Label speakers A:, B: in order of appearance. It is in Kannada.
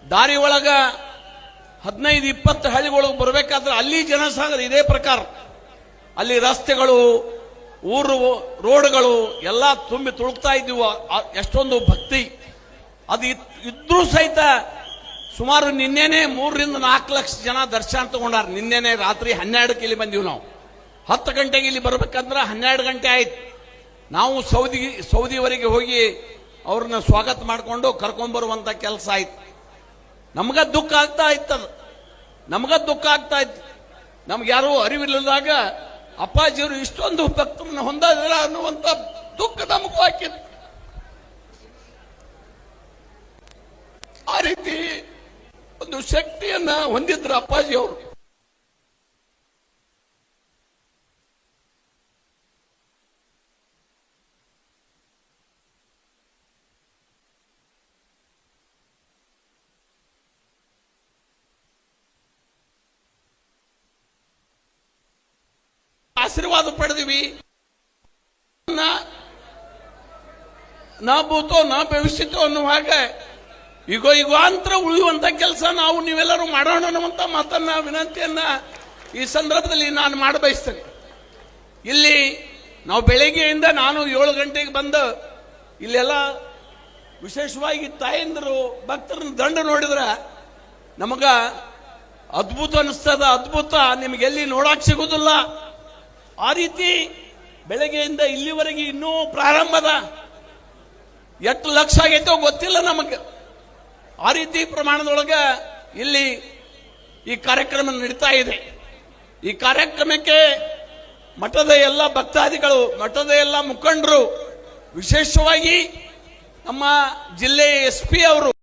A: ದಾರಿ ಒಳಗ 15-20 ಹಳ್ಳಿಗಳಿಗೆ ಬರಬೇಕಾದ್ರೆ ಅಲ್ಲಿ ಜನಸಾಗರ ಇದೇ ಪ್ರಕಾರ, ಅಲ್ಲಿ ರಸ್ತೆಗಳು, ಊರು ರೋಡ್ಗಳು ಎಲ್ಲ ತುಂಬಿ ತುಳುಕ್ತಾ ಇದ್ದೀವ. ಎಷ್ಟೊಂದು ಭಕ್ತಿ ಅದು ಇದ್ರೂ ಸಹಿತ ಸುಮಾರು ನಿನ್ನೆನೆ 3-4 ಲಕ್ಷ ಜನ ದರ್ಶನ ತಗೊಂಡಾರ. ನಿನ್ನೆನೆ ರಾತ್ರಿ 12ಕ್ಕೆ ಇಲ್ಲಿ ಬಂದೀವಿ. ನಾವು 10 ಗಂಟೆಗೆ ಇಲ್ಲಿ ಬರ್ಬೇಕಂದ್ರೆ 12 ಗಂಟೆ ಆಯ್ತು. ನಾವು ಸೌದಿವರೆಗೆ ಹೋಗಿ ಅವ್ರನ್ನ ಸ್ವಾಗತ ಮಾಡಿಕೊಂಡು ಕರ್ಕೊಂಡ್ಬರುವಂತ ಕೆಲಸ ಆಯ್ತು. ನಮಗ ದುಃಖ ಆಗ್ತಾ ಇತ್ತದ, ನಮಗ ದುಃಖ ಆಗ್ತಾ ಇತ್ತು. ನಮ್ಗೆ ಯಾರು ಅರಿವಿಲ್ಲದಾಗ ಅಪ್ಪಾಜಿಯವರು ಇಷ್ಟೊಂದು ಭಕ್ತರನ್ನ ಹೊಂದಿದ್ರ ಅನ್ನುವಂತ ದುಃಖ ನಮಗೂ ಹಾಕಿದ್ರು. ಆ ರೀತಿ ಒಂದು ಶಕ್ತಿಯನ್ನ ಹೊಂದಿದ್ರು ಅಪ್ಪಾಜಿಯವರು. ಆಶೀರ್ವಾದ ಪಡೆದಿವಿ. ನಾ ಭೂತೋ ನಾ ಭವಿಷ್ಯತೋ ಅನ್ನುವ ಹಾಗೆ ಯುಗಾಂತರ ಉಳಿಯುವಂತ ಕೆಲಸ ನಾವು ನೀವೆಲ್ಲರೂ ಮಾಡೋಣ ಅನ್ನುವಂತ ಮಾತನ್ನ, ವಿನಂತಿಯನ್ನ ಈ ಸಂದರ್ಭದಲ್ಲಿ ನಾನು ಮಾಡಬಯಸ್ತೇನೆ. ಇಲ್ಲಿ ನಾವು ಬೆಳಗ್ಗೆಯಿಂದ ನಾನು 7 ಗಂಟೆಗೆ ಬಂದು ಇಲ್ಲೆಲ್ಲ ವಿಶೇಷವಾಗಿ ತಾಯಂದರು ಭಕ್ತರನ್ನ ದಂಡ ನೋಡಿದ್ರೆ ನಮಗ ಅದ್ಭುತ ಅನಿಸ್ತದ. ಅದ್ಭುತ ನಿಮ್ಗೆ ಎಲ್ಲಿ ನೋಡಕ್ ಸಿಗುದಿಲ್ಲ. ಆ ರೀತಿ ಬೆಳಗ್ಗೆಯಿಂದ ಇಲ್ಲಿವರೆಗೆ ಇನ್ನೂ ಪ್ರಾರಂಭದ ಎಷ್ಟು ಲಕ್ಷ ಆಗೈತೋ ಗೊತ್ತಿಲ್ಲ ನಮಗೆ. ಆ ರೀತಿ ಪ್ರಮಾಣದೊಳಗೆ ಇಲ್ಲಿ ಈ ಕಾರ್ಯಕ್ರಮ ನಡೀತಾ ಇದೆ. ಈ ಕಾರ್ಯಕ್ರಮಕ್ಕೆ ಮಠದ ಎಲ್ಲ ಭಕ್ತಾದಿಗಳು, ಮಠದ ಎಲ್ಲ ಮುಖಂಡರು, ವಿಶೇಷವಾಗಿ ನಮ್ಮ ಜಿಲ್ಲೆಯ SP ಅವರು